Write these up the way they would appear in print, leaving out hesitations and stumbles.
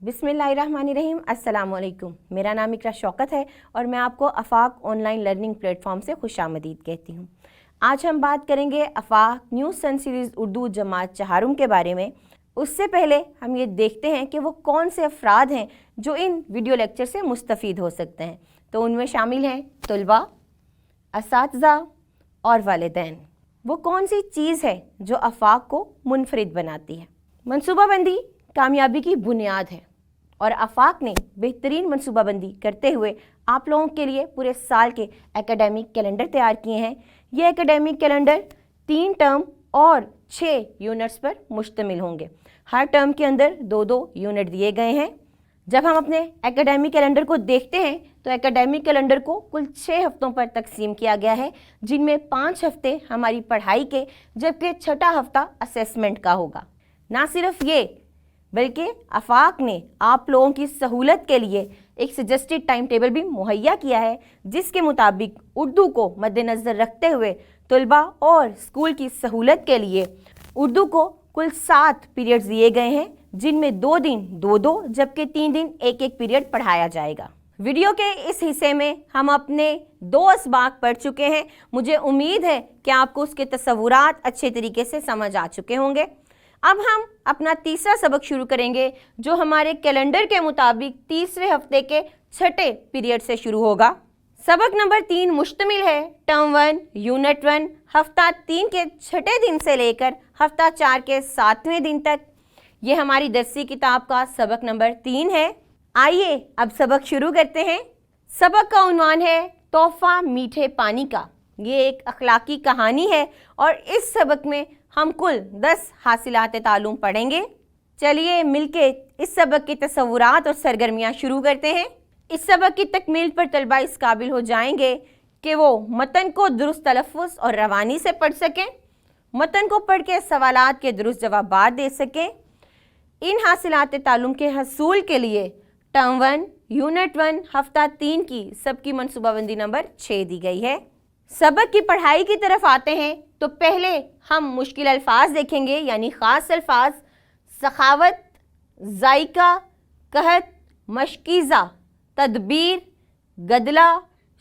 बिस्मिल्लाहिर्रहमानिर्रहीम, अस्सलामुअलैकुम। मेरा नाम इकरा शौकत है और मैं आपको आफाक ऑनलाइन लर्निंग प्लेटफॉर्म से खुशामदीद कहती हूँ। आज हम बात करेंगे आफाक न्यू सन सीरीज़ उर्दू जमात चहारुम के बारे में। उससे पहले हम ये देखते हैं कि वो कौन से अफराद हैं जो इन वीडियो लेक्चर से मुस्तफ़ीद हो सकते हैं। तो उनमें शामिल हैं तलबा, असातिज़ा और वालिदैन। वो कौन सी चीज़ है जो आफाक को मुनफरिद बनाती है? मनसूबाबंदी कामयाबी की बुनियाद है और आफाक ने बेहतरीन मनसूबाबंदी करते हुए आप लोगों के लिए पूरे साल के एकेडमिक कैलेंडर तैयार किए हैं। ये एकेडमिक कैलेंडर 3 टर्म और 6 यूनिट्स पर मुश्तमिल होंगे। हर टर्म के अंदर 2-2 यूनिट दिए गए हैं। जब हम अपने एकेडमिक कैलेंडर को देखते हैं तो एकेडमिक कैलेंडर को कुल 6 हफ्तों पर तकसीम किया गया है, जिनमें 5 हफ्ते हमारी पढ़ाई के जबकि 6ठा हफ्ता असेसमेंट का होगा। ना सिर्फ ये बल्कि आफाक ने आप लोगों की सहूलत के लिए एक सजेस्टेड टाइम टेबल भी मुहैया किया है, जिसके मुताबिक उर्दू को मद्देनज़र रखते हुए तलबा और स्कूल की सहूलत के लिए उर्दू को कुल 7 पीरियड्स दिए गए हैं, जिनमें 2 दिन 2-2 जबकि 3 दिन 1-1 पीरियड पढ़ाया जाएगा। वीडियो के इस हिस्से में हम अपने 2 असबाक पढ़ चुके हैं। मुझे उम्मीद है कि आपको उसके तसव्वुरात अच्छे तरीके से समझ आ चुके होंगे। अब हम अपना तीसरा सबक शुरू करेंगे, जो हमारे कैलेंडर के मुताबिक तीसरे हफ्ते के 6ठे पीरियड से शुरू होगा। सबक नंबर 3 मुश्तमिल है टर्म 1 यूनिट 1 हफ्ता 3 के 6ठे दिन से लेकर हफ्ता 4 के 7वें दिन तक। ये हमारी दरसी किताब का सबक नंबर 3 है। आइए अब सबक शुरू करते हैं। सबक का उन्वान है तोहफा मीठे पानी का। ये एक अखलाकी कहानी है और इस सबक में हम कुल 10 हासिलात तालुम पढ़ेंगे। चलिए मिलके इस सबक के तसव्वुरात और सरगर्मियाँ शुरू करते हैं। इस सबक की तकमील पर तलबा इस काबिल हो जाएंगे कि वो मतन को दुरुस्त तलफ़्फ़ुज़ और रवानी से पढ़ सकें, मतन को पढ़ के सवालात के दुरुस्त जवाबात दे सकें। इन हासिलात तालुम के हसूल के लिए टर्म 1 यूनिट 1 हफ्ता 3 की सबकी मनसूबाबंदी नंबर 6 दी गई है। सबक की पढ़ाई की तरफ आते हैं तो पहले हम मुश्किल अल्फाज देखेंगे, यानी ख़ास अल्फाज। सखावत, जायका, कहत, मशकीज़ा, तदबीर, गदला,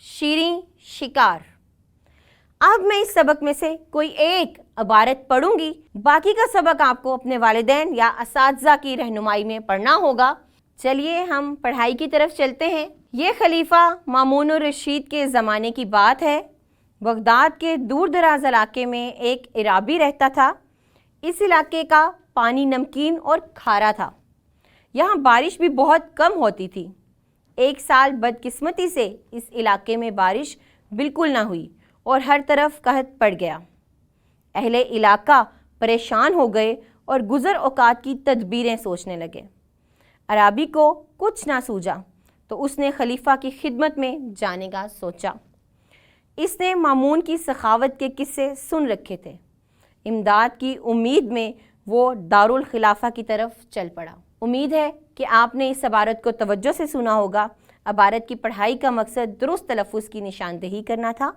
शीरीं, शिकार। अब मैं इस सबक में से कोई एक इबारत पढ़ूंगी, बाकी का सबक आपको अपने वालिदैन या असातिज़ा की रहनुमाई में पढ़ना होगा। चलिए हम पढ़ाई की तरफ चलते हैं। ये खलीफा मामून रशीद के ज़माने की बात है। बगदाद के दूर दराज इलाके में एक इराबी रहता था। इस इलाके का पानी नमकीन और खारा था। यहाँ बारिश भी बहुत कम होती थी। एक साल बदकिस्मती से इस इलाके में बारिश बिल्कुल ना हुई और हर तरफ कहत पड़ गया। अहले इलाका परेशान हो गए और गुज़र औकात की तदबीरें सोचने लगे। अराबी को कुछ ना सूझा तो उसने खलीफा की खिदमत में जाने का सोचा। इसने मामून की सखावत के किस्से सुन रखे थे। इमदाद की उम्मीद में वो दारुल खिलाफा की तरफ चल पड़ा। उम्मीद है कि आपने इस इबारत को तवज्जो से सुना होगा। इबारत की पढ़ाई का मकसद दुरुस्त तलफ़्फ़ुज़ की निशानदेही करना था।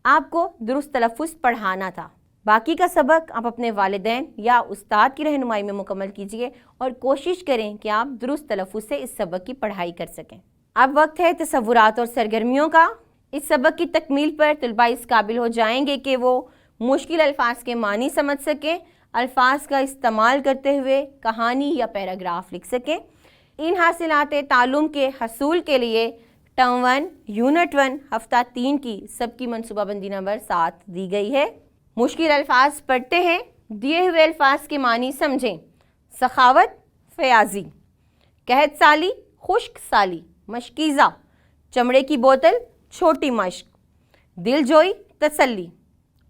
आपको दुरुस्त तलफ़्फ़ुज़ पढ़ाना था। बाकी का सबक आप अपने वालिदैन या उस्ताद की रहनुमाई में मुकम्मल कीजिए और कोशिश करें कि आप दुरुस्त तलफ़्फ़ुज़ से इस सबक की पढ़ाई कर सकें। अब वक्त है तसव्वुरात और सरगर्मियों का। इस सबक की तकमील पर तलबा इस काबिल हो जाएंगे कि वो मुश्किल अल्फाज के मानी समझ सकें, अल्फाज का इस्तेमाल करते हुए कहानी या पैराग्राफ लिख सकें। इन हासिलात तालुम के हसूल के लिए टर्म 1 यूनिट 1 हफ्ता 3 की सबकी मनसूबाबंदी नंबर 7 दी गई है। मुश्किल अल्फाज पढ़ते हैं। दिए हुए अल्फाज के मानी समझें। सखावत फयाजी, कहत साली खुश्क साली, मशकीज़ा चमड़े की बोतल छोटी मश्क, दिलजोई तसल्ली,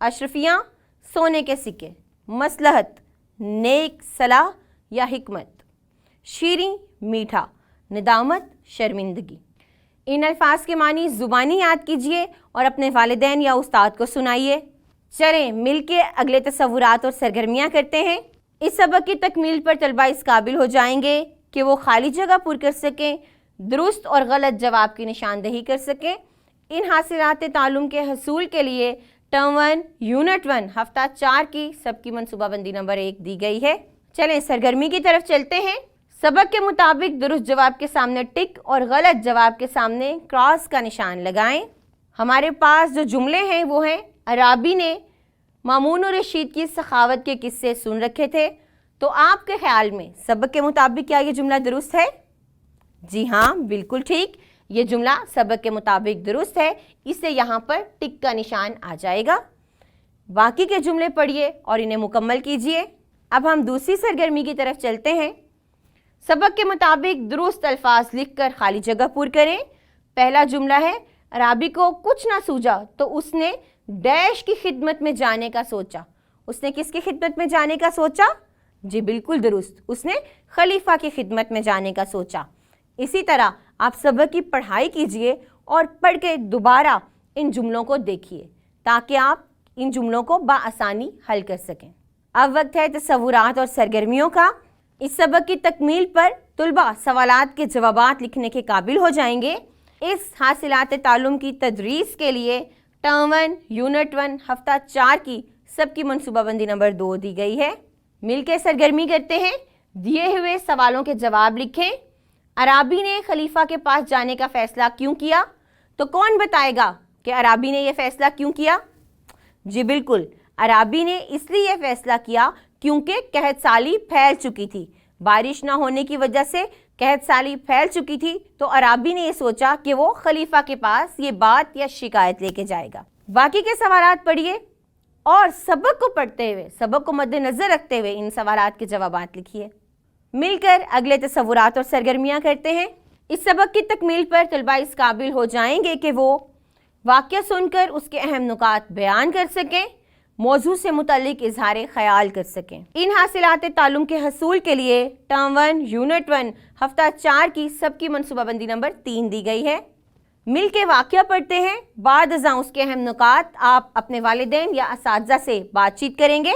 अशरफियाँ सोने के सिक्के, मसलहत नेक सलाह या हिकमत, शीरीं मीठा, निदामत शर्मिंदगी। इन अल्फाज के मानी ज़ुबानी याद कीजिए और अपने वालिदैन या उस्ताद को सुनाइए। चलें मिलके अगले तसव्वुरात और सरगर्मियाँ करते हैं। इस सबक की तकमील पर तलबा इस काबिल हो जाएंगे कि वो खाली जगह पुर कर सकें, दुरुस्त और गलत जवाब की निशानदेही कर सकें। इन हासिलात तालुम के हसूल के लिए टर्म 1 यूनिट 1 हफ्ता 4 की सबकी मनसूबाबंदी नंबर 1 दी गई है। चलें सरगर्मी की तरफ चलते हैं। सबक के मुताबिक दुरुस्त जवाब के सामने टिक और गलत जवाब के सामने क्रॉस का निशान लगाएं। हमारे पास जो जुमले हैं वो हैं, अराबी ने मामून और रशीद की सखावत के किस्से सुन रखे थे। तो आपके ख्याल में सबक के मुताबिक क्या ये जुमला दुरुस्त है? जी हाँ, बिल्कुल ठीक, ये जुमला सबक के मुताबिक दुरुस्त है। इससे यहाँ पर टिक का निशान आ जाएगा। बाकी के जुमले पढ़िए और इन्हें मुकम्मल कीजिए। अब हम दूसरी सरगर्मी की तरफ चलते हैं। सबक के मुताबिक दुरुस्त अल्फाज लिखकर खाली जगह पूर करें। पहला जुमला है, अराबी को कुछ ना सूझा तो उसने डैश की खिदमत में जाने का सोचा। उसने किसकी खिदमत में जाने का सोचा? जी बिल्कुल दुरुस्त, उसने खलीफा की खिदमत में जाने का सोचा। इसी तरह आप सबक की पढ़ाई कीजिए और पढ़ के दोबारा इन जुमलों को देखिए ताकि आप इन जुमलों को बाआसानी हल कर सकें। अब वक्त है तसव्वुरात और सरगर्मियों का। इस सबक की तकमील पर तुलबा सवालात के जवाबात लिखने के काबिल हो जाएंगे। इस हासिलात तालुम की तदरीस के लिए टर्म 1, यूनिट 1, हफ्ता 4 की सबकी मनसूबाबंदी नंबर 2 दी गई है। मिलकर सरगर्मी करते हैं। दिए हुए सवालों के जवाब लिखें। अराबी ने खलीफा के पास जाने का फैसला क्यों किया? तो कौन बताएगा कि अराबी ने यह फैसला क्यों किया? जी बिल्कुल, अराबी ने इसलिए यह फैसला किया क्योंकि कहत साली फैल चुकी थी। बारिश ना होने की वजह से कहत साली फैल चुकी थी, तो अराबी ने यह सोचा कि वो खलीफा के पास ये बात या शिकायत लेके जाएगा। बाकी के सवालात पढ़िए और सबक को पढ़ते हुए, सबक को मद्देनजर रखते हुए इन सवालात के जवाबात लिखिए। मिलकर अगले तसव्वुरात और सरगर्मियाँ करते हैं। इस सबक की तकमील पर तलबा इस काबिल हो जाएंगे कि वो वाक़या सुनकर उसके अहम नुकात बयान कर सकें, मौजू से मुतल्लिक इजहार ख्याल कर सकें। इन हासिलात तालुम के हसूल के लिए टर्म 1, यूनिट 1, हफ्ता 4 की सबकी मनसूबाबंदी नंबर 3 दी गई है। मिल के वाक़या पढ़ते हैं। बाद अज़ां उसके अहम नुकात आप अपने वालिदैन या असातिज़ा से बातचीत करेंगे।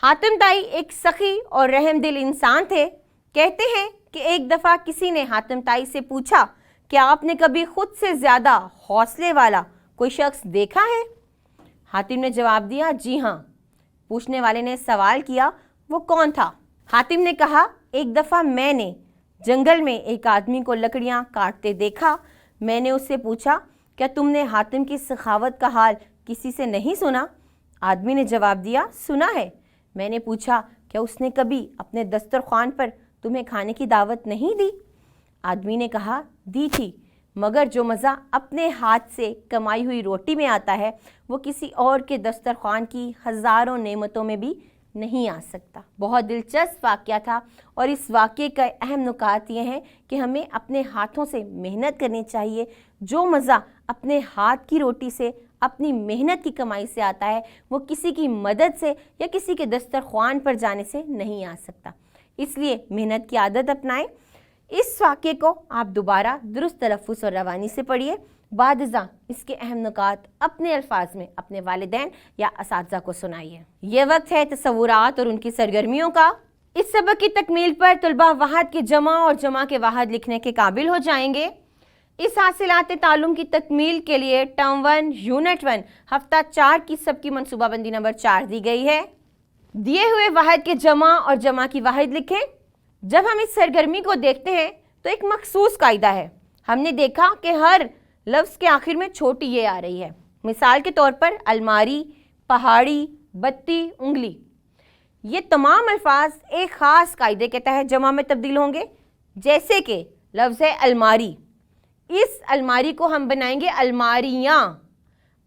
हातिम ताई एक सखी और रहमदिल इंसान थे। कहते हैं कि एक दफ़ा किसी ने हातिम ताई से पूछा कि आपने कभी खुद से ज़्यादा हौसले वाला कोई शख्स देखा है? हातिम ने जवाब दिया, जी हाँ। पूछने वाले ने सवाल किया, वो कौन था? हातिम ने कहा, एक दफ़ा मैंने जंगल में एक आदमी को लकड़ियाँ काटते देखा। मैंने उससे पूछा, क्या तुमने हातिम की सखावत का हाल किसी से नहीं सुना? आदमी ने जवाब दिया, सुना है। मैंने पूछा, क्या उसने कभी अपने दस्तरख्वान पर तुम्हें खाने की दावत नहीं दी? आदमी ने कहा, दी थी, मगर जो मज़ा अपने हाथ से कमाई हुई रोटी में आता है वो किसी और के दस्तरख्वान की हज़ारों नेमतों में भी नहीं आ सकता। बहुत दिलचस्प वाक़या था और इस वाक़े का अहम नुकात ये हैं कि हमें अपने हाथों से मेहनत करनी चाहिए। जो मज़ा अपने हाथ की रोटी से, अपनी मेहनत की कमाई से आता है वो किसी की मदद से या किसी के दस्तरख्वान पर जाने से नहीं आ सकता। इसलिए मेहनत की आदत अपनाएं। इस वाक़े को आप दोबारा दुरुस्त तलफ़्फ़ुज़ और रवानी से पढ़िए। बाद अज़ां इसके अहम नुकात अपने अल्फाज में अपने वालिदैन या असातिज़ा को सुनाइए। ये वक्त है तसव्वुरात और उनकी सरगर्मियों का। इस सबक की तकमील पर तुलबा वाहद के जमा और जमा के वाहद लिखने के काबिल हो जाएंगे। इस हासिलात तालुम की तकमील के लिए टर्म 1, यूनिट 1, हफ्ता 4 की सबकी मनसूबाबंदी नंबर 4 दी गई है। दिए हुए वाहद के जमा और जमा की वाहिद लिखें। जब हम इस सरगर्मी को देखते हैं तो एक मखसूस कायदा है। हमने देखा कि हर लफ्ज़ के आखिर में छोटी ये आ रही है। मिसाल के तौर पर अलमारी, पहाड़ी, बत्ती, उंगली, ये तमाम अल्फाज एक ख़ास कायदे के तहत जमा में तब्दील होंगे। जैसे कि लफ्ज़ है अलमारी, इस अलमारी को हम बनाएंगे अलमारियाँ।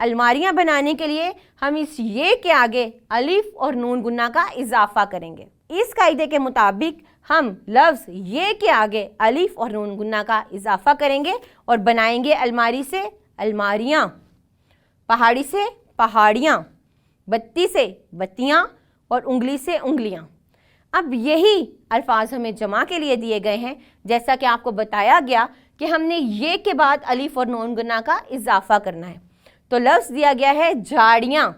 अलमारियाँ बनाने के लिए हम इस ये के आगे अलिफ और नून गुन्ना का इजाफा करेंगे। इस कायदे के मुताबिक हम लफ्ज़ ये के आगे अलिफ और नून गुन्ना का इजाफा करेंगे और बनाएंगे अलमारी से अलमारियाँ, पहाड़ी से पहाड़ियाँ, बत्ती से बत्तियाँ और उंगली से उंगलियाँ। अब यही अल्फाज हमें जमा के लिए दिए गए हैं। जैसा कि आपको बताया गया कि हमने ये के बाद अलिफ और नून गुन्ना का इजाफा करना है। तो लफ्ज़ दिया गया है झाड़ियाँ।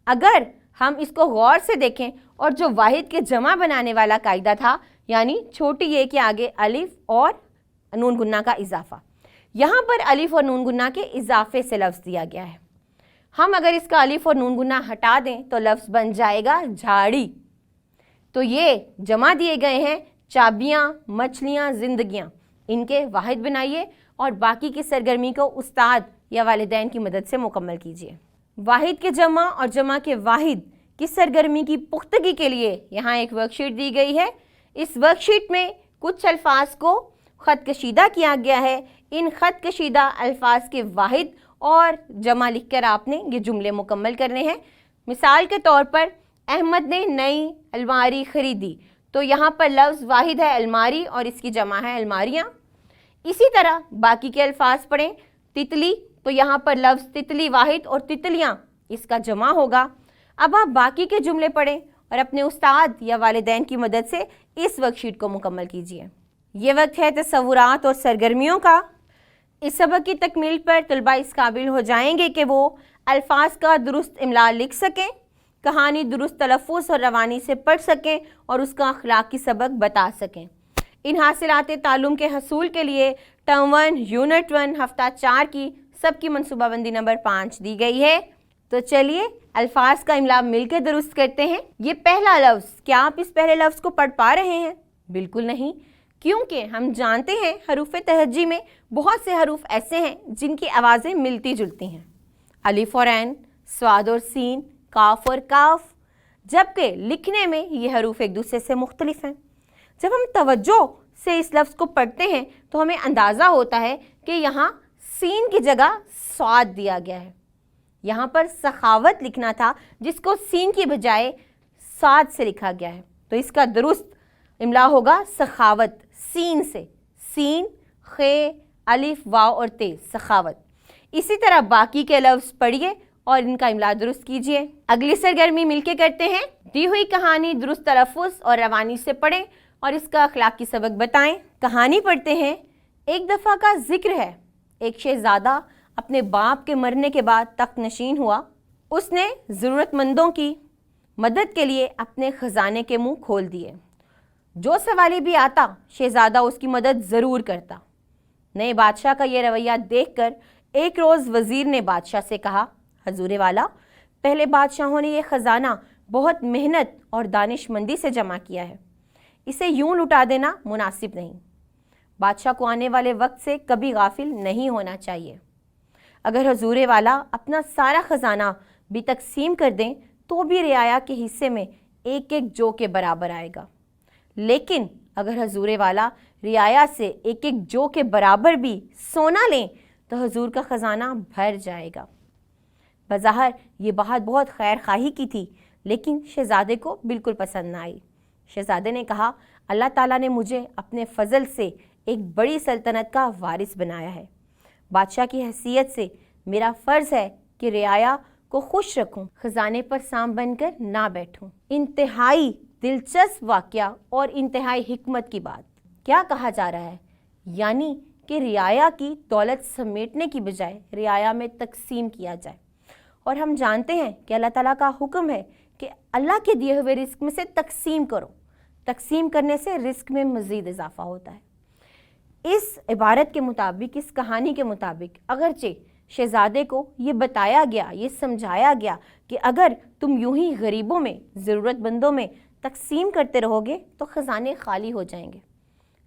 अगर हम इसको गौर से देखें और जो वाहिद के जमा बनाने वाला कायदा था, यानी छोटी ये के आगे अलिफ और नून गुन्ना का इजाफा, यहाँ पर अलिफ और नून गुन्ना के इजाफे से लफ्ज़ दिया गया है। हम अगर इसका अलिफ और नून गुन्ना हटा दें तो लफ्ज़ बन जाएगा झाड़ी। तो ये जमा दिए गए हैं चाबियाँ, मछलियाँ, जिंदगियाँ, इनके वाहिद बनाइए और बाकी की सरगर्मी को उस्ताद या वालिदैन की मदद से मुकम्मल कीजिए। वाहिद के जमा और जमा के वाहिद की सरगर्मी की पुख्तगी के लिए यहाँ एक वर्कशीट दी गई है। इस वर्कशीट में कुछ अल्फाज को ख़त कशीदा किया गया है। इन ख़त कशीदा अल्फाज के वाहिद और जमा लिखकर आपने ये जुमले मुकम्मल करने हैं। मिसाल के तौर पर अहमद ने नई अलमारी ख़रीदी, तो यहाँ पर लफ्ज़ वाहिद है अलमारी और इसकी जमा है अलमारियाँ। इसी तरह बाकी के अल्फाज पढ़ें। तितली, तो यहाँ पर लफ्ज़ तितली वाहिद और तितलियाँ इसका जमा होगा। अब आप बाकी के जुमले पढ़ें और अपने उस्ताद या वालिदैन की मदद से इस वर्कशीट को मुकम्मल कीजिए। ये वक्त है तसव्वुरात और सरगर्मियों का। इस सबक की तकमील पर तलबा इस काबिल हो जाएंगे कि वो अल्फाज का दुरुस्त इमला लिख सकें, कहानी दुरुस्त तलफ़्फ़ुज़ और रवानी से पढ़ सकें और उसका अखलाकी सबक बता सकें। इन हासिलाते तालुम के हसूल के लिए टर्म 1 यूनिट 1 हफ्ता 4 की सबकी मनसूबाबंदी नंबर 5 दी गई है। तो चलिए अल्फाज का इमला मिलकर दुरुस्त करते हैं। ये पहला लफ्ज़, क्या आप इस पहले लफ्ज़ को पढ़ पा रहे हैं? बिल्कुल नहीं, क्योंकि हम जानते हैं हरूफ तहज्जी में बहुत से हरूफ ऐसे हैं जिनकी आवाज़ें मिलती जुलती हैं, अलिफ और ऐन, स्वाद और सीन, काफ और काफ, जबकि लिखने में ये हरूफ एक दूसरे से मुख्तलिफ हैं। जब हम तवज्जो से इस लफ्ज़ को पढ़ते हैं तो हमें अंदाज़ा होता है कि यहाँ सीन की जगह स्वाद दिया गया है। यहाँ पर सखावत लिखना था जिसको सीन की बजाय साद से लिखा गया है, तो इसका दुरुस्त इमला होगा सखावत, सीन से, सीन, खे, अलिफ, वाव और ते, सखावत। इसी तरह बाकी के लफ्ज़ पढ़िए और इनका इमला दुरुस्त कीजिए। अगली सरगर्मी मिलके करते हैं। दी हुई कहानी दुरुस्त तलफ़्फ़ुज़ और रवानी से पढ़ें और इसका अखलाकी सबक बताएं। कहानी पढ़ते हैं। एक दफ़ा का जिक्र है, एक शहज़ादा अपने बाप के मरने के बाद तख्त नशीन हुआ। उसने ज़रूरतमंदों की मदद के लिए अपने ख़जाने के मुंह खोल दिए। जो सवाली भी आता शहज़ादा उसकी मदद ज़रूर करता। नए बादशाह का ये रवैया देखकर एक रोज़ वज़ीर ने बादशाह से कहा, हजूरे वाला, पहले बादशाहों ने यह ख़जाना बहुत मेहनत और दानिशमंदी से जमा किया है, इसे यूं लुटा देना मुनासिब नहीं। बादशाह को आने वाले वक्त से कभी गाफिल नहीं होना चाहिए। अगर हजूरे वाला अपना सारा ख़जाना भी तकसीम कर दें तो भी रियाया के हिस्से में एक एक जो के बराबर आएगा, लेकिन अगर हजूरे वाला रियाया से एक एक जो के बराबर भी सोना लें तो हजूर का ख़जाना भर जाएगा। बज़ाहिर ये बात बहुत खैर खाही की थी, लेकिन शहज़ादे को बिल्कुल पसंद न आई। शहज़ादे ने कहा, अल्लाह ताला ने मुझे अपने फ़ज़ल से एक बड़ी सल्तनत का वारिस बनाया है। बादशाह की हैसियत से मेरा फ़र्ज़ है कि रियाया को खुश रखूं, ख़जाने पर सांप बनकर ना बैठूं। इंतहाई दिलचस्प वाक़या और इंतहाई हिकमत की बात। क्या कहा जा रहा है? यानी कि रियाया की दौलत समेटने की बजाय रियाया में तकसीम किया जाए। और हम जानते हैं कि अल्लाह ताला का हुक्म है कि अल्लाह के दिए हुए रिस्क में से तकसीम करो। तकसीम करने से रिस्क में मज़ीद इजाफा होता है। इस इबारत के मुताबिक, इस कहानी के मुताबिक, अगरचे शहज़ादे को ये बताया गया, ये समझाया गया कि अगर तुम यूं ही गरीबों में, ज़रूरतमंदों में तकसीम करते रहोगे तो ख़जाने खाली हो जाएंगे,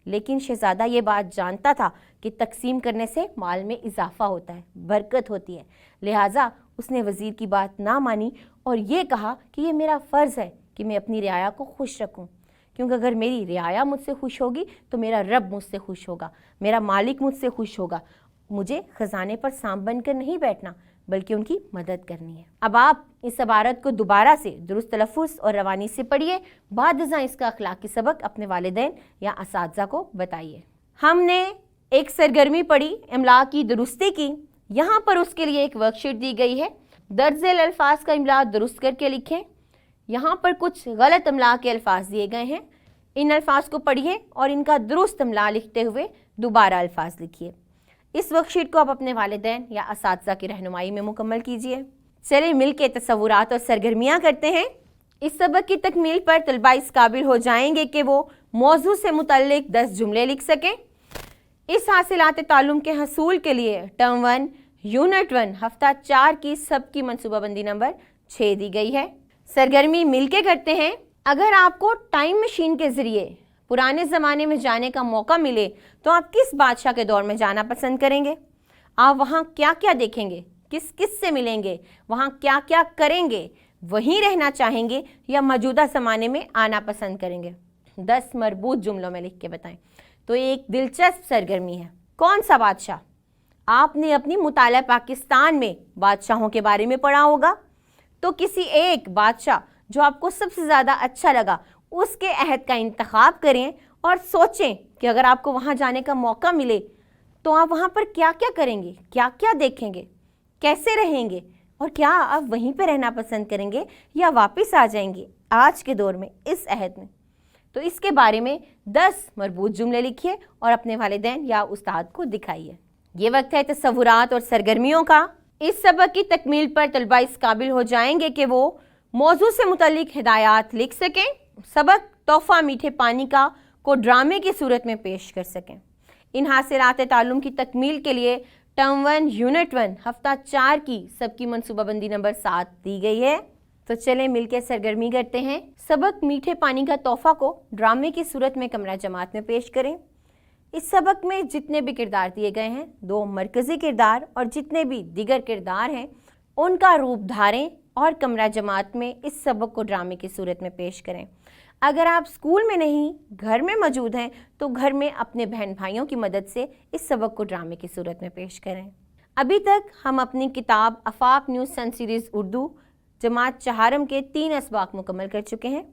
लेकिन शहज़ादा ये बात जानता था कि तकसीम करने से माल में इजाफा होता है, बरकत होती है। लिहाजा उसने वज़ीर की बात ना मानी और ये कहा कि ये मेरा फ़र्ज़ है कि मैं अपनी रियाया को खुश रखूं, क्योंकि अगर मेरी रियाया मुझसे खुश होगी तो मेरा रब मुझसे खुश होगा, मेरा मालिक मुझसे खुश होगा। मुझे ख़जाने पर सांप बनकर नहीं बैठना, बल्कि उनकी मदद करनी है। अब आप इस इबारत को दोबारा से दुरुस्त तलफ़्फ़ुज़ और रवानी से पढ़िए, बाद इसका अखलाकी सबक अपने वालिदैन या असातिज़ा को बताइए। हमने एक सरगर्मी पढ़ी इमला की दुरुस्ती की। यहाँ पर उसके लिए एक वर्कशीट दी गई है। दर्ज़ेल अल्फाज का इमला दुरुस्त करके लिखें। यहाँ पर कुछ गलत इमला के अल्फाज दिए गए हैं, इन अल्फाज को पढ़िए और इनका दुरुस्त इमला लिखते हुए दोबारा अल्फाज लिखिए। इस वर्कशीट को आप अपने वालिदैन या असातिज़ा की रहनुमाई में मुकम्मल कीजिए। चलिए मिलके तसव्वुरात और सरगर्मियाँ करते हैं। इस सबक की तकमील पर तलबा इस काबिल हो जाएंगे कि वो मौजू से मुतल्लिक 10 जुमले लिख सकें। इस हासिलात तालुम के हसूल के लिए टर्म 1 यूनिट 1 हफ्ता 4 की सबकी मनसूबाबंदी नंबर 6 दी गई है। सरगर्मी मिलके करते हैं। अगर आपको टाइम मशीन के ज़रिए पुराने ज़माने में जाने का मौका मिले तो आप किस बादशाह के दौर में जाना पसंद करेंगे? आप वहाँ क्या क्या देखेंगे, किस किस से मिलेंगे, वहाँ क्या क्या करेंगे, वहीं रहना चाहेंगे या मौजूदा ज़माने में आना पसंद करेंगे? 10 मरबूत जुमलों में लिख के बताएं। तो एक दिलचस्प सरगर्मी है, कौन सा बादशाह? आपने अपनी मुताला पाकिस्तान में बादशाहों के बारे में पढ़ा होगा, तो किसी एक बादशाह जो आपको सबसे ज़्यादा अच्छा लगा उसके अहद का इंतखाब करें और सोचें कि अगर आपको वहाँ जाने का मौका मिले तो आप वहाँ पर क्या क्या करेंगे, क्या क्या देखेंगे, कैसे रहेंगे और क्या आप वहीं पर रहना पसंद करेंगे या वापस आ जाएंगे आज के दौर में इस अहद में? तो इसके बारे में 10 मरबूत जुमले लिखिए और अपने वालिदैन या उस्ताद को दिखाइए। ये वक्त है तसव्वुरात और सरगर्मियों का। इस सबक की तकमील पर तलबा इस काबिल हो जाएंगे कि वो मौजू से मुतल्लिक हिदायत लिख सकें, सबक तोहफ़ा मीठे पानी का को ड्रामे की सूरत में पेश कर सकें। इन हासिलात ताल्लुम की तकमील के लिए टर्म 1 यूनिट 1 हफ्ता 4 की सबकी मनसूबाबंदी नंबर 7 दी गई है। तो चलें मिलकर सरगर्मी करते हैं। सबक मीठे पानी का तोहफ़ा को ड्रामे की सूरत में कमरा जमात में पेश करें। इस सबक में जितने भी किरदार दिए गए हैं, 2 मरकज़ी किरदार और जितने भी दीगर किरदार हैं उनका रूप धारें और कमरा जमात में इस सबक को ड्रामे की सूरत में पेश करें। अगर आप स्कूल में नहीं घर में मौजूद हैं तो घर में अपने बहन भाइयों की मदद से इस सबक को ड्रामे की सूरत में पेश करें। अभी तक हम अपनी किताब आफाक न्यूज़ सन सीरीज़ उर्दू जमात चहारम के 3 असबाक मुकम्मल कर चुके हैं।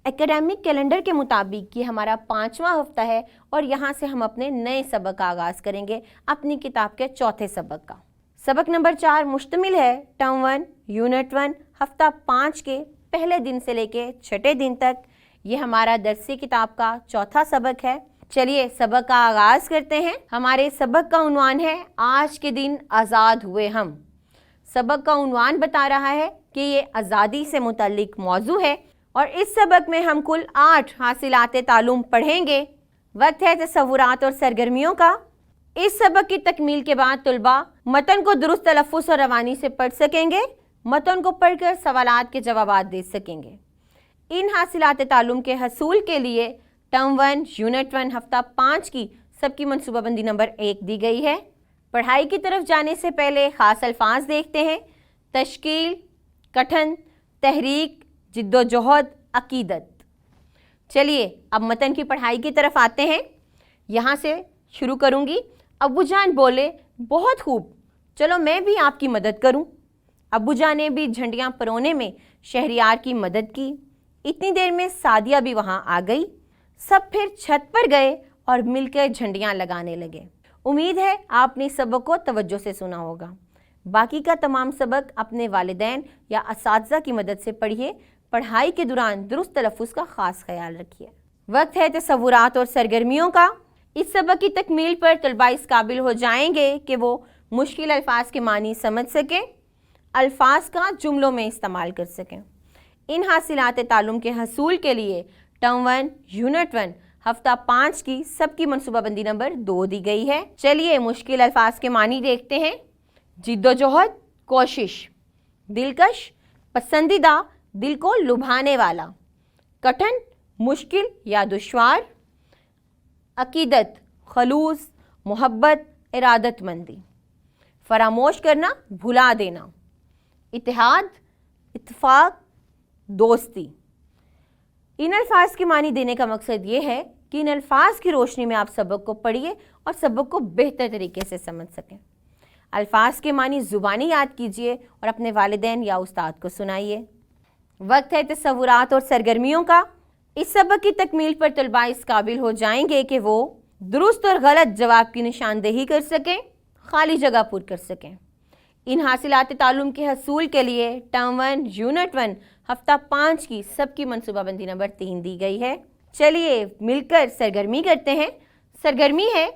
एकेडमिक कैलेंडर के मुताबिक ये हमारा 5वां हफ्ता है और यहाँ से हम अपने नए सबक का आगाज़ करेंगे अपनी किताब के चौथे सबक का। सबक नंबर 4 मुश्तमिल है टर्म 1 यूनिट 1 हफ्ता 5 के पहले दिन से लेके 6ठे दिन तक। ये हमारा दरसी किताब का चौथा सबक है। चलिए सबक का आगाज़ करते हैं। हमारे सबक का उन्वान है आज के दिन आज़ाद हुए हम। सबक का उन्वान बता रहा है कि ये आज़ादी से मुतल्लिक मौजू है और इस सबक में हम कुल 8 हासिलात तालुम पढ़ेंगे। वक्त है तसव्वुरात और सरगर्मियों का। इस सबक की तकमील के बाद तुलबा मतन को दुरुस्त तलफ़्फ़ुज़ और रवानी से पढ़ सकेंगे, मतन को पढ़कर सवालात के जवाबात दे सकेंगे। इन हासिलात तालुम के हसूल के लिए टर्म 1 यूनिट 1 हफ्ता 5 की सबकी मनसूबाबंदी नंबर 1 दी गई है। पढ़ाई की तरफ जाने से पहले ख़ास अल्फाज देखते हैं। तश्कील, कठन, तहरीक, जिद्दोजहद, अकीदत। चलिए अब मतन की पढ़ाई की तरफ आते हैं। यहाँ से शुरू करूँगी। अब्बू जान बोले, बहुत खूब, चलो मैं भी आपकी मदद करूँ। अब्बू जान ने भी झंडियाँ परोने में शहरियार की मदद की। इतनी देर में सादिया भी वहाँ आ गई। सब फिर छत पर गए और मिलकर झंडियाँ लगाने लगे। उम्मीद है आपने सबक को तवज्जो से सुना होगा। बाकी का तमाम सबक अपने वालिदैन या असातिज़ा की मदद से पढ़िए। पढ़ाई के दौरान दुरुस्त तलफ़्फ़ुज़ का ख़ास ख्याल रखिए। वक्त है तसव्वुरात और सरगर्मियों का। इस सबक की तकमील पर तलबा इस काबिल हो जाएंगे कि वो मुश्किल अल्फाज के मानी समझ सकें, अल्फाज का जुमलों में इस्तेमाल कर सकें। इन हासिलात तालुम के हसूल के लिए टर्म 1 यूनिट 1 हफ्ता 5 की सबकी मनसूबाबंदी नंबर 2 दी गई है। चलिए मुश्किल अल्फाज के मानी देखते हैं। जिद्दोजहद, कोशिश, दिलकश, पसंदीदा, दिल को लुभाने वाला, कठिन, मुश्किल या दुश्वार, अकीदत, खलूस, मोहब्बत, इरादतमंदी, फरामोश करना, भुला देना, इत्तेहाद, इत्तफाक, दोस्ती। इन अल्फाज के मानी देने का मकसद ये है कि इन अल्फाज की रोशनी में आप सबक को पढ़िए और सबक को बेहतर तरीके से समझ सकें। अल्फाज के मानी ज़ुबानी याद कीजिए और अपने वालिदैन या उस्ताद को सुनाइए। वक्त है तसव्वुरात और सरगर्मियों का। इस सबक की तकमील पर तलबा इस काबिल हो जाएंगे कि वो दुरुस्त और गलत जवाब की निशानदेही कर सकें, खाली जगह पुर कर सकें। इन हासिलात तालुम के हसूल के लिए टर्म 1 यूनिट 1 हफ्ता 5 की सबकी मनसूबाबंदी नंबर 3 दी गई है। चलिए मिलकर सरगर्मी करते हैं। सरगर्मी है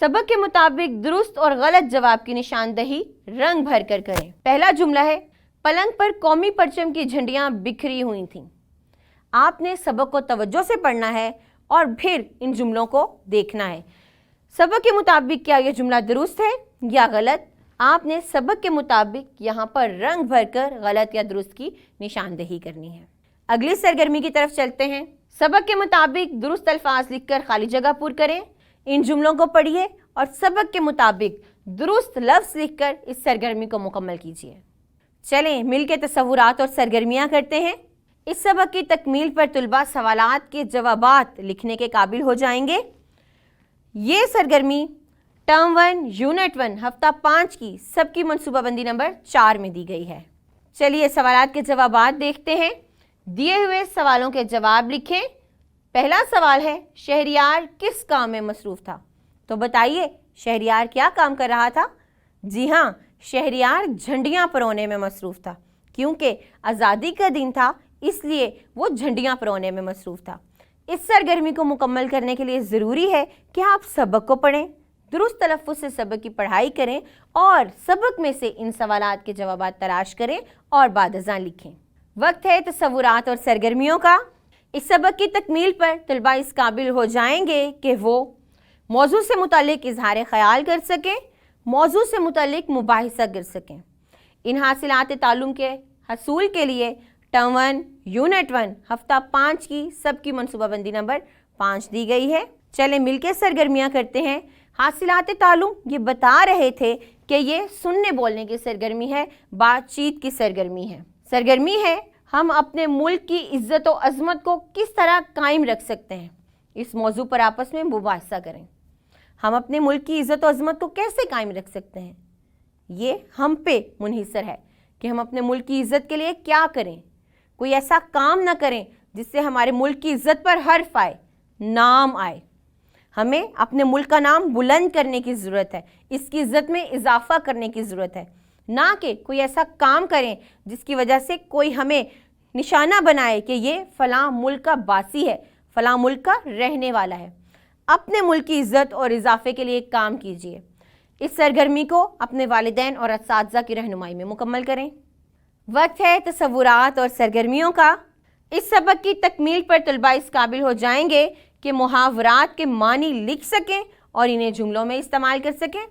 सबक के मुताबिक दुरुस्त और गलत जवाब की निशानदेही रंग भर कर करें। पहला जुमला है, पलंग पर कौमी परचम की झंडियाँ बिखरी हुई थीं। आपने सबक को तवज्जो से पढ़ना है और फिर इन जुमलों को देखना है। सबक के मुताबिक क्या यह जुमला दुरुस्त है या गलत। आपने सबक के मुताबिक यहाँ पर रंग भरकर गलत या दुरुस्त की निशानदेही करनी है। अगली सरगर्मी की तरफ चलते हैं। सबक के मुताबिक दुरुस्त अल्फाज लिखकर खाली जगह पूर करें। इन जुमलों को पढ़िए और सबक के मुताबिक दुरुस्त लफ्ज़ लिखकर इस सरगर्मी को मुकम्मल कीजिए। चलें मिलकर तसव्वुरात और सरगर्मियाँ करते हैं। इस सबक की तकमील पर तुलबा सवालात के जवाबात लिखने के काबिल हो जाएंगे। ये सरगर्मी टर्म 1 यूनिट 1 हफ्ता 5 की सबकी मनसूबाबंदी नंबर 4 में दी गई है। चलिए सवालात के जवाबात देखते हैं। दिए हुए सवालों के जवाब लिखें। पहला सवाल है, शहरियार किस काम में मसरूफ़ था? तो बताइए शहरियार क्या काम कर रहा था? जी हाँ, शहरियार झंडियाँ परोने में मसरूफ़ था, क्योंकि आज़ादी का दिन था इसलिए वो झंडियाँ परोने में मसरूफ़ था। इस सरगर्मी को मुकम्मल करने के लिए ज़रूरी है कि आप सबक को पढ़ें, दुरुस्त तलफ़्फ़ुज़ से सबक की पढ़ाई करें और सबक में से इन सवालात के जवाबात तलाश करें और बाद-अज़ां लिखें। वक्त है तसव्वुरात और सरगर्मियों का। इस सबक की तकमील पर तलबा इस काबिल हो जाएंगे कि वो मौजू से मुतालिक इजहार ख़याल कर सकें, मौजू से मुतालिक मुबाहिसा कर सकें। इन हासिलात तालुम के हसूल के लिए टर्म 1 यूनिट 1 हफ्ता 5 की सबकी मनसूबाबंदी नंबर 5 दी गई है। चलें मिलकर सरगर्मियाँ करते हैं। हासिलात तालुम ये बता रहे थे कि ये सुनने बोलने की सरगर्मी है, बातचीत की सरगर्मी है। सरगर्मी है हम अपने मुल्क की इज़्ज़त और अज़मत को किस तरह कायम रख सकते हैं। इस मौजू पर आपस में मुबाहिसा करें। हम अपने मुल्क की इज़्ज़त और अज़मत को कैसे कायम रख सकते हैं? ये हम पे मुनहिसर है कि हम अपने मुल्क की इज़्ज़त के लिए क्या करें। कोई ऐसा काम ना करें जिससे हमारे मुल्क की इज़्ज़त पर हर्फ आए, नाम आए। हमें अपने मुल्क का नाम बुलंद करने की ज़रूरत है, इसकी इज़्ज़त में इजाफ़ा करने की ज़रूरत है, ना कि कोई ऐसा काम करें जिसकी वजह से कोई हमें निशाना बनाए कि ये फ़लाँ मुल्क का बासी है, फ़लाँ मुल्क का रहने वाला है। अपने मुल्क की इज़्ज़त और इजाफ़े के लिए काम कीजिए। इस सरगर्मी को अपने वालिदैन और असातिज़ा की रहनुमाई में मुकम्मल करें। वक्त है तसव्वुरात और सरगर्मियों का। इस सबक की तकमील पर तलबा इस काबिल हो जाएंगे कि मुहावरात के मानी लिख सकें और इन्हें जुमलों में इस्तेमाल कर सकें।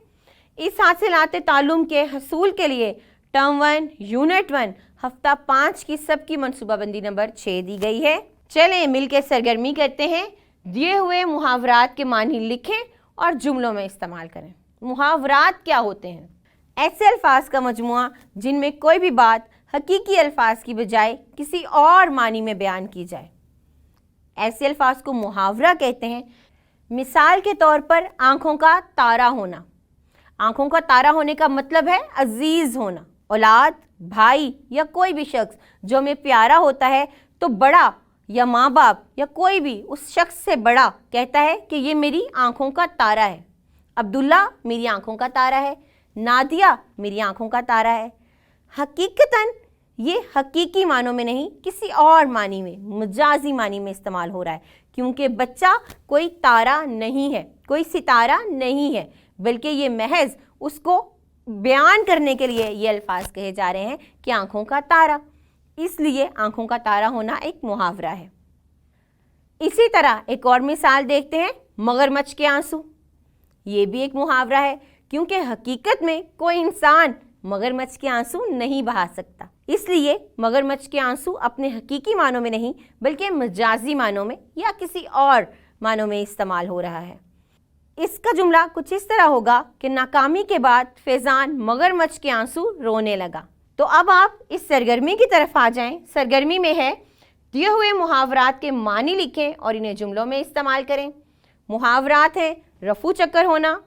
इस हासिलात तालुम के हसूल के लिए टर्म 1 यूनिट 1 हफ्ता 5 की सबकी मनसूबाबंदी नंबर 6 दी गई है। चलें मिलकर सरगर्मी करते हैं। दिए हुए मुहावरात के मानी लिखें और जुमलों में इस्तेमाल करें। मुहावरात क्या होते हैं? ऐसे अल्फाज का मजमुआ जिनमें कोई भी बात हकीकी अल्फाज की बजाय किसी और मानी में बयान की जाए, ऐसे अल्फाज को मुहावरा कहते हैं। मिसाल के तौर पर आँखों का तारा होना। आँखों का तारा होने का मतलब है अजीज़ होना। औलाद, भाई या कोई भी शख्स जो हमें प्यारा होता है तो बड़ा या माँ बाप या कोई भी उस शख्स से बड़ा कहता है कि ये मेरी आँखों का तारा है। अब्दुल्ला मेरी आँखों का तारा है, नादिया मेरी आँखों का तारा है। हकीकतन ये हकीकी मानों में नहीं, किसी और मानी में, मजाजी मानी में इस्तेमाल हो रहा है, क्योंकि बच्चा कोई तारा नहीं है, कोई सितारा नहीं है, बल्कि ये महज उसको बयान करने के लिए ये अल्फाज कहे जा रहे हैं कि आँखों का तारा। इसलिए आँखों का तारा होना एक मुहावरा है। इसी तरह एक और मिसाल देखते हैं, मगरमच्छ के आंसू। ये भी एक मुहावरा है, क्योंकि हकीकत में कोई इंसान मगरमच्छ के आंसू नहीं बहा सकता। इसलिए मगरमच्छ के आंसू अपने हकीकी मानों में नहीं बल्कि मजाजी मानों में या किसी और मानों में इस्तेमाल हो रहा है। इसका जुमला कुछ इस तरह होगा कि नाकामी के बाद फैज़ान मगरमच्छ के आंसू रोने लगा। तो अब आप इस सरगर्मी की तरफ आ जाएं। सरगर्मी में है दिए हुए मुहावरात के मानी लिखें और इन्हें जुमलों में इस्तेमाल करें। मुहावरात हैं रफू चक्कर होना,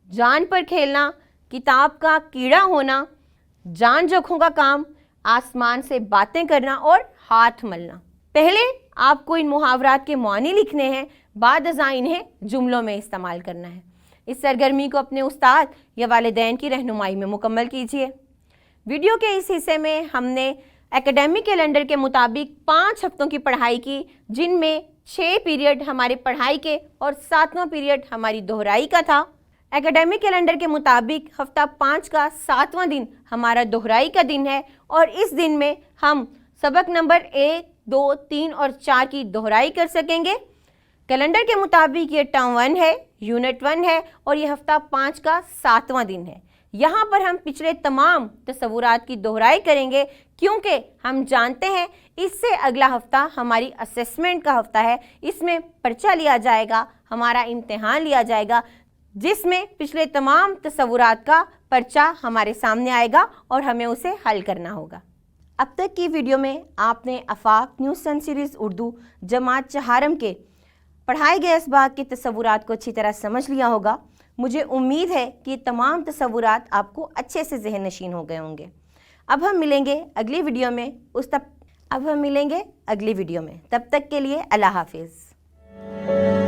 जान पर खेलना, किताब का कीड़ा होना, जान जोखों का काम, आसमान से बातें करना और हाथ मलना। पहले आपको इन मुहावरात के मानी लिखने हैं, बाद-अज़ां इन्हें जुमलों में इस्तेमाल करना है। इस सरगर्मी को अपने उस्ताद या वालिदैन की रहनुमाई में मुकम्मल कीजिए। वीडियो के इस हिस्से में हमने एकेडमिक कैलेंडर के मुताबिक 5 हफ्तों की पढ़ाई की, जिनमें 6 पीरियड हमारे पढ़ाई के और 7वां पीरियड हमारी दोहराई का था। एकेडमिक कैलेंडर के मुताबिक हफ्ता 5 का 7वां दिन हमारा दोहराई का दिन है और इस दिन में हम सबक नंबर 1, 2, 3 और 4 की दोहराई कर सकेंगे। कैलेंडर के मुताबिक ये टर्म 1 है, यूनिट 1 है और ये हफ्ता 5 का 7वां दिन है। यहाँ पर हम पिछले तमाम तस्वुरात की दोहराई करेंगे क्योंकि हम जानते हैं इससे अगला हफ्ता हमारी असेसमेंट का हफ्ता है। इसमें पर्चा लिया जाएगा, हमारा इम्तिहान लिया जाएगा, जिसमें पिछले तमाम तस्वुरात का पर्चा हमारे सामने आएगा और हमें उसे हल करना होगा। अब तक की वीडियो में आपने आफाक न्यूज़ सन सीरीज़ उर्दू जमात चहारम के पढ़ाए गए इसबाक के तस्वुरात को अच्छी तरह समझ लिया होगा। मुझे उम्मीद है कि तमाम तस्वुरात आपको अच्छे से ज़हन नशीन हो गए होंगे। अब हम मिलेंगे अगली वीडियो में, तब तक के लिए अल्लाह हाफिज़।